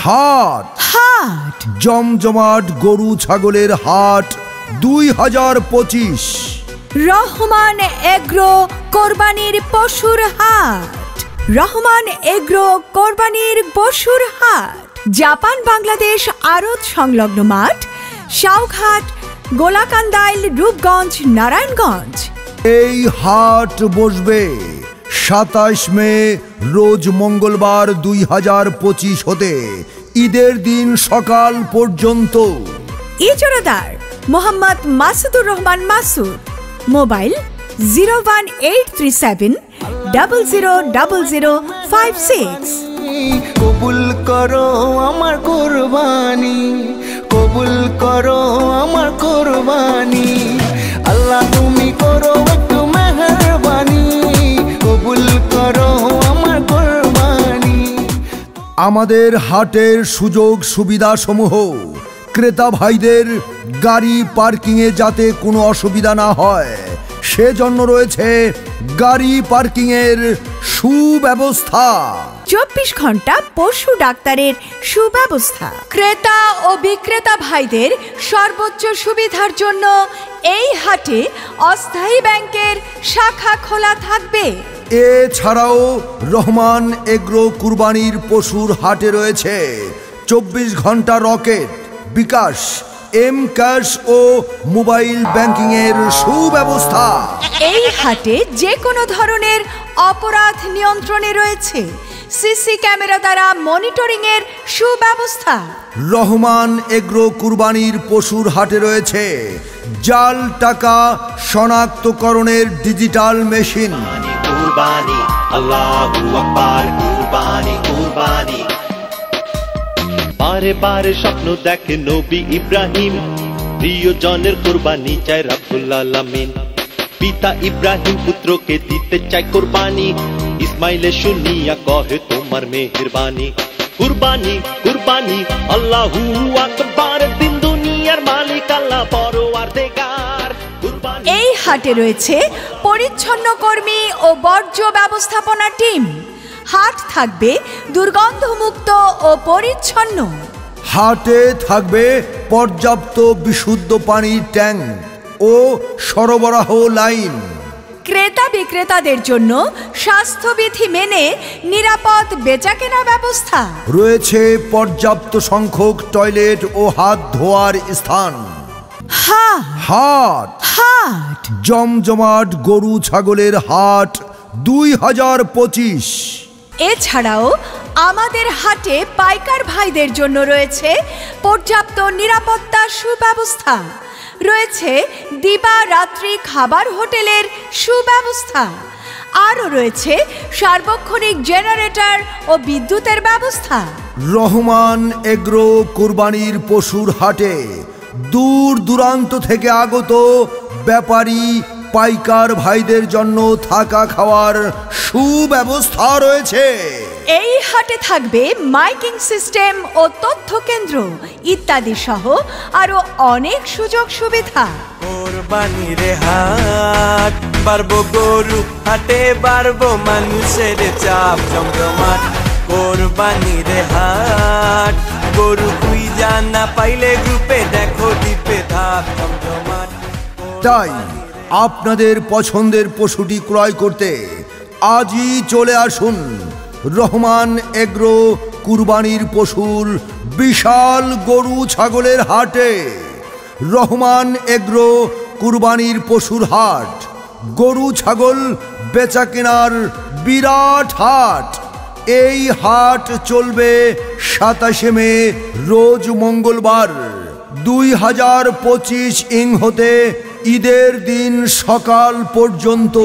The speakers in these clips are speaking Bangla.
হাট হাট জমজমাট গরু ছাগলের হাট 2025। রহমান এগ্রো কোরবানির পশুর হাট। রহমান এগ্রো কোরবানির পশুর হাট জাপান বাংলাদেশ আড়ত সংলগ্ন মাঠ, সাউঘাট, গোলাকান্দাইল, রূপগঞ্জ, নারায়ণগঞ্জ। এই হাট বসবে 27 মে রোজ মঙ্গলবার 2025 হতে ঈদের দিন সকাল পর্যন্ত। ইজারাদার মোহাম্মদ মাসুদুর রহমান মাসুদ। মোবাইল 01837 000056। কবুল করো আমার কুরবানি, কবুল করো আমার কুরবানি, আল্লাহ তুমি করো একটু মেহেরবানি, কবুল করো আমার কুরবানি। আমাদের হাটের সুযোগ সুবিধা সমূহ ক্রেতা ভাইদের গাড়ি পার্কিংয়ে যাতে কোনো অসুবিধা না হয় সেজন্য রয়েছে গাড়ি পার্কিংয়ের সুব্যবস্থা। 24 ঘন্টা পশু ডাক্তারের সুব্যবস্থা। ক্রেতা ও বিক্রেতা ভাইদের সর্বোচ্চ সুবিধার জন্য এই হাটে অস্থায়ী ব্যাংকের শাখা খোলা থাকবে। এছাড়াও রহমান এগ্রো কুরবানির পশুর হাটে রয়েছে 24 ঘন্টা রকেট, বিকাশ, এম ক্যাশ ও মোবাইল ব্যাংকিং এর সুব্যবস্থা। এই হাটে যে কোনো ধরনের অপরাধ নিয়ন্ত্রণে রয়েছে সিসি ক্যামেরা দ্বারা মনিটরিং এর সুব্যবস্থা। রহমান এগ্রো কুরবানির পশুর হাটে রয়েছে জাল টাকা শনাক্তকরণের ডিজিটাল মেশিন। কুরবানি, আল্লাহু আকবার, কুরবানি কুরবানি। বারে বারে স্বপ্ন দেখে নবী ইব্রাহিম, প্রিয়জনের কুরবানি চায় রব্বুল আলামিন। পিতা ইব্রাহিম পুত্রকে দিতে চায় কুরবানি, ইসমাইলে শুনিয়া কহে তোমার মেহেরবানি। কুরবানি কুরবানি, আল্লাহু আকবার, দিন দুনিয়ার মালিক আল্লাহ পরওয়ারদিগার। এই হাটে রয়েছে পরিচ্ছন্ন কর্মী ও বর্জ্য ব্যবস্থাপনা টিম। হাট থাকবে দুর্গন্ধমুক্ত ও পরিচ্ছন্ন। হাটে থাকবে পর্যাপ্ত বিশুদ্ধ পানির ট্যাঙ্ক ও সরবরাহ লাইন। ক্রেতা বিক্রেতাদের জন্য স্বাস্থ্যবিধি মেনে নিরাপদ বেচাকেনা ব্যবস্থা রয়েছে। পর্যাপ্ত সংখ্যক টয়লেট ও হাত ধোয়ার স্থান। হাট হাট জমজমাট গরু ছাগলের হাট 2025। এছাড়াও আমাদের হাটে পাইকার ভাইদের জন্য রয়েছে পর্যাপ্ত নিরাপত্তা সুব্যবস্থা। রয়েছে দিবা রাত্রি খাবার হোটেলের সুব্যবস্থা। আরও রয়েছে সার্বক্ষণিক জেনারেটর ও বিদ্যুতের ব্যবস্থা। রহমান এগ্রো কুরবানির পশুর হাটে দূর দূরান্ত থেকে আগত ব্যাপারী পাইকার ভাইদের জন্য থাকা খাওয়ার সুব্যবস্থা রয়েছে। এই হাটে থাকবে মাইকিং সিস্টেম ও তথ্য কেন্দ্র ইত্যাদি সহ আরো অনেক সুযোগ সুবিধা। কোরবানির হাট, বাড়বো গরু হাটে, বাড়বো মানুষের চাপ জমজমাট। কোরবানির হাট, গরু কুই জানা পাইলে গ্রুপে দেখো দ্বীপে ধাপ জমজমাট। তাই আপনাদের পছন্দের পশুটি ক্রয় করতে আজই চলে আসুন রহমান এগ্রো কুরবানির পশুর বিশাল গরু ছাগলের হাটে। রহমান এগ্রো কুরবানির পশুর হাট গরু ছাগল বেচা কেনার বিরাট হাট। এই হাট চলবে 27 মে রোজ মঙ্গলবার 2025 হতে ঈদের দিন সকাল পর্যন্ত।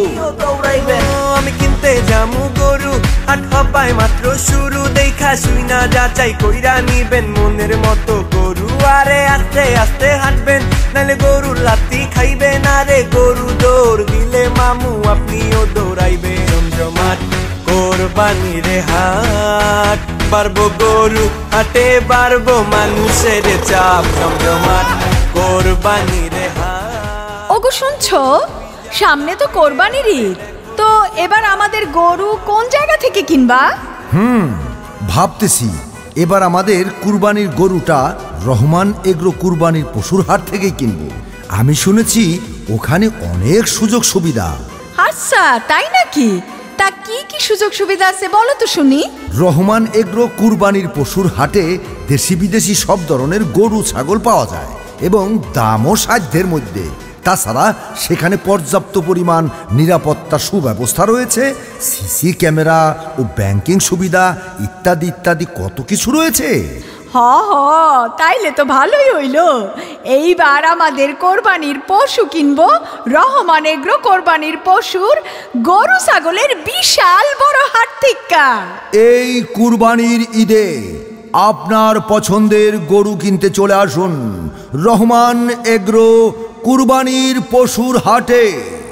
আমি কিনতে যামু গরু, হাট হবাই মাত্র শুরু, দেখা শুই না যাচাই কইরা নিবেন মনের মতো গরু। আরে আস্তে আস্তে হাঁটবেন নাহলে গরু লাত্তি খাইবেন। আরে গরু দৌড় দিলে মামু আপনিও দৌড়াইবেন। জমজমাট কোরবানির হাট, বাড়বো গরু হাটে, বাড়বো মানুষের চাপ জমজমাট কোরবানির হাট। ওগো শুনছো, সামনে তো কোরবানির ঈদ, তো এবার আমাদের গরু কোন জায়গা থেকে কিনবা? ভাবতেছি এবার আমাদের কুরবানির গরুটা রহমান এগ্রো কুরবানির পশুর হাট থেকেই কিনবো। আমি শুনেছি ওখানে অনেক সুযোগ সুবিধা। আচ্ছা, তাই নাকি? তা কি কি সুযোগ সুবিধা আছে বলো তো শুনি। রহমান এগ্রো কুরবানির পশুর হাটে দেশি বিদেশি সব ধরনের গরু ছাগল পাওয়া যায় এবং দামও সাধ্যের মধ্যে। তাছাড়া সেখানে পর্যাপ্ত পরিমাণ নিরাপত্তা সুব্যবস্থা রয়েছে, সিসি ক্যামেরা ও ব্যাংকিং সুবিধা ইত্যাদি ইত্যাদি কত কিছু রয়েছে। হ হ, তাইলে তো ভালোই হইল। এইবার আমাদের কোরবানির পশু কিনবো রহমান এগ্রো কোরবানির পশুর গরু ছাগলের বিশাল বড় হাট থেকে। এই কুরবানির ঈদে আপনার পছন্দের গরু কিনতে চলে আসুন রহমান এগ্রো কুরবানির পশুর হাটে।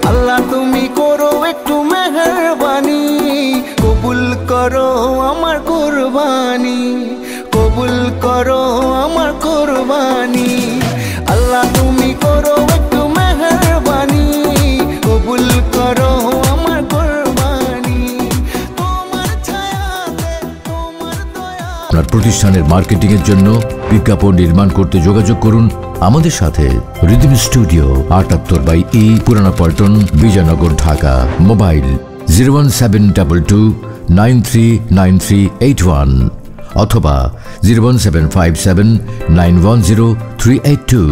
আল্লাহ তুমি করো একটু মেহেরবানি, কবুল করো আমার কুরবানি, কবুল করো আমার কুরবানি। আল্লাহ তুমি করো একটু মেহেরবানি, কবুল করো আমার কুরবানি। তোমার ছায়াতে তোমার দয়া। আপনার প্রতিষ্ঠানের মার্কেটিং এর জন্য বিজ্ঞাপন নির্মাণ করতে যোগাযোগ করুন আমাদের সাথে। রিদম স্টুডিও 78/E পুরানা পল্টন, বিজয়নগর, ঢাকা। মোবাইল 01722939381 অথবা 01757910382।